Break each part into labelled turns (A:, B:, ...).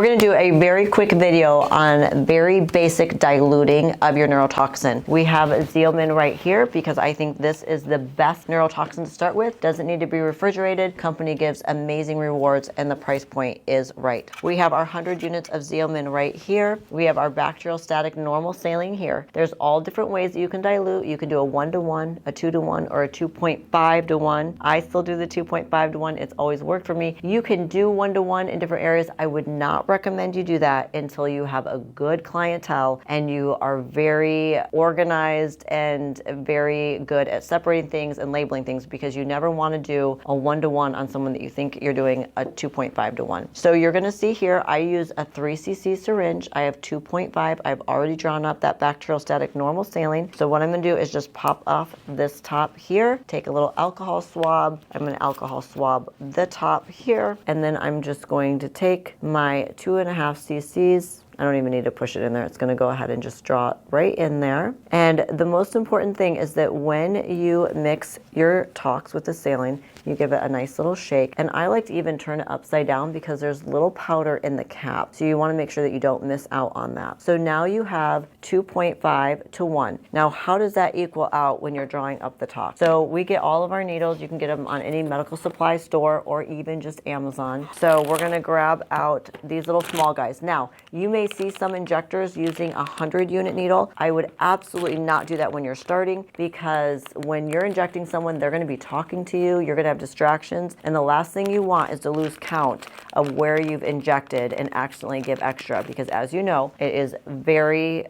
A: We're going to do a very quick video on very basic diluting of your neurotoxin. We have Xeomin right here because I think this is the best neurotoxin to start with. Doesn't need to be refrigerated. Company gives amazing rewards and the price point is right. We have our 100 units of Xeomin right here. We have our bacteriostatic normal saline here. There's all different ways that you can dilute. You can do a 1-to-1, a 2-to-1, or a 2.5-to-1. I still do the 2.5-to-1. It's always worked for me. You can do 1-to-1 in different areas. I would not recommend you do that until you have a good clientele and you are very organized and very good at separating things and labeling things, because you never want to do a 1-to-1 on someone that you think you're doing a 2.5-to-1. So you're going to see here, I use a 3cc syringe. I have 2.5. I've already drawn up that bacteriostatic normal saline. So what I'm going to do is just pop off this top here, take a little alcohol swab. I'm going to alcohol swab the top here, and then I'm just going to take my 2.5 cc's. I don't even need to push it in there. It's going to go ahead and just draw it right in there. And the most important thing is that when you mix your tox with the saline, you give it a nice little shake. And I like to even turn it upside down because there's little powder in the cap. So you want to make sure that you don't miss out on that. So now you have 2.5-to-1. Now, how does that equal out when you're drawing up the tox? So we get all of our needles. You can get them on any medical supply store or even just Amazon. So we're going to grab out these little small guys. Now, you may see some injectors using a 100-unit needle. I would absolutely not do that when you're starting, because when you're injecting someone, they're going to be talking to you. You're going to have distractions, and the last thing you want is to lose count of where you've injected and accidentally give extra, because as you know, it is very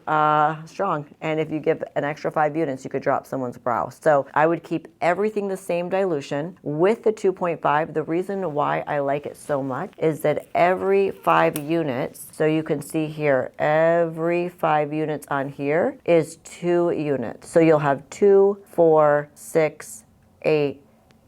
A: strong, and if you give an extra 5 units, you could drop someone's brow. So I would keep everything the same dilution with the 2.5. The reason why I like it so much is that every 5 units, so you can see here, every 5 units on here is 2 units. So you'll have 2, 4, 6, 8,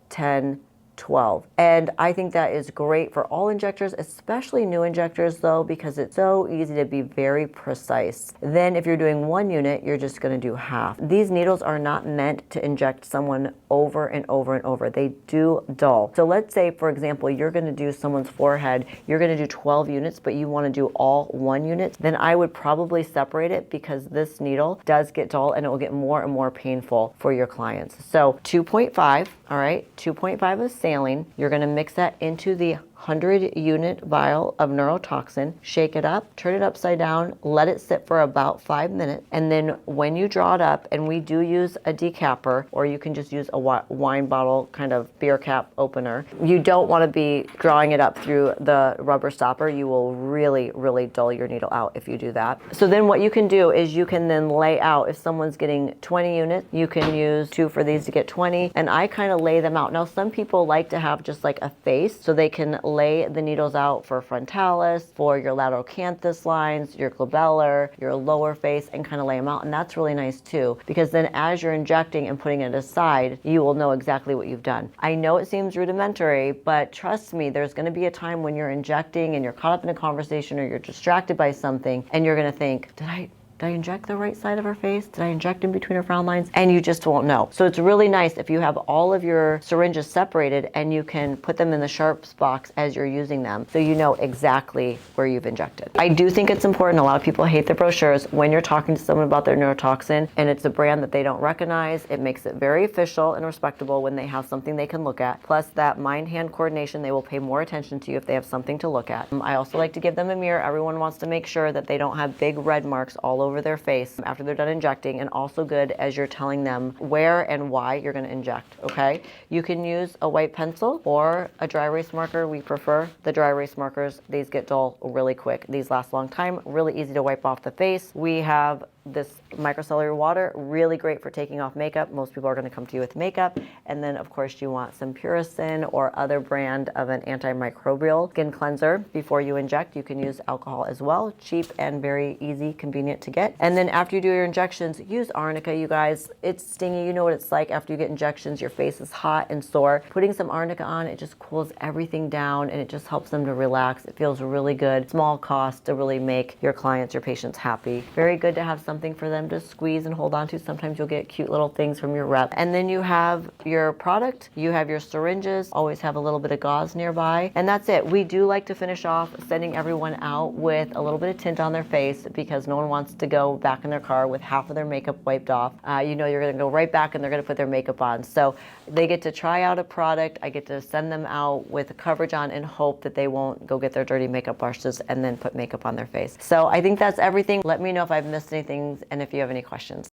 A: 10, 12. And I think that is great for all injectors, especially new injectors though, because it's so easy to be very precise. Then if you're doing 1 unit, you're just going to do half. These needles are not meant to inject someone over and over and over. They do dull. So let's say, for example, you're going to do someone's forehead, you're going to do 12 units, but you want to do all 1 unit, then I would probably separate it, because this needle does get dull and it will get more and more painful for your clients. So 2.5, all right, 2.5 of saline. You're going to mix that into the 100-unit vial of neurotoxin, shake it up, turn it upside down, let it sit for about 5 minutes, and then when you draw it up, and we do use a decapper, or you can just use a wine bottle kind of beer cap opener. You don't want to be drawing it up through the rubber stopper. You will really, really dull your needle out if you do that. So then what you can do is you can then lay out, if someone's getting 20 units, you can use 2 for these to get 20, and I kind of lay them out. Now, some people like to have just like a face, so they can lay the needles out for frontalis, for your lateral canthus lines, your glabellar, your lower face, and kind of lay them out. And that's really nice too, because then as you're injecting and putting it aside, you will know exactly what you've done. I know it seems rudimentary, but trust me, there's going to be a time when you're injecting and you're caught up in a conversation or you're distracted by something, and you're going to think, did I inject the right side of her face? Did I inject in between her frown lines? And you just won't know. So it's really nice if you have all of your syringes separated and you can put them in the sharps box as you're using them, so you know exactly where you've injected. I do think it's important. A lot of people hate the brochures. When you're talking to someone about their neurotoxin and it's a brand that they don't recognize, it makes it very official and respectable when they have something they can look at. Plus that mind-hand coordination, they will pay more attention to you if they have something to look at. I also like to give them a mirror. Everyone wants to make sure that they don't have big red marks all over their face after they're done injecting, and also good as you're telling them where and why you're going to inject. Okay, you can use a white pencil or a dry erase marker. We prefer the dry erase markers. These get dull really quick. These last a long time, really easy to wipe off the face. We have this micellar water, really great for taking off makeup. Most people are going to come to you with makeup. And then of course you want some Puricin or other brand of an antimicrobial skin cleanser before you inject. You can use alcohol as well, cheap and very easy, convenient to get. And then after you do your injections, use arnica, you guys. It's stingy. You know what it's like after you get injections. Your face is hot and sore. Putting some arnica on, it just cools everything down and it just helps them to relax. It feels really good. Small cost to really make your clients, your patients happy. Very good to have some something for them to squeeze and hold on to. Sometimes you'll get cute little things from your rep. And then you have your product, you have your syringes, always have a little bit of gauze nearby, and that's it. We do like to finish off sending everyone out with a little bit of tint on their face because no one wants to go back in their car with half of their makeup wiped off. You know you're gonna go right back and they're gonna put their makeup on. So they get to try out a product. I get to send them out with coverage on and hope that they won't go get their dirty makeup brushes and then put makeup on their face. So I think that's everything. Let me know if I've missed anything and if you have any questions.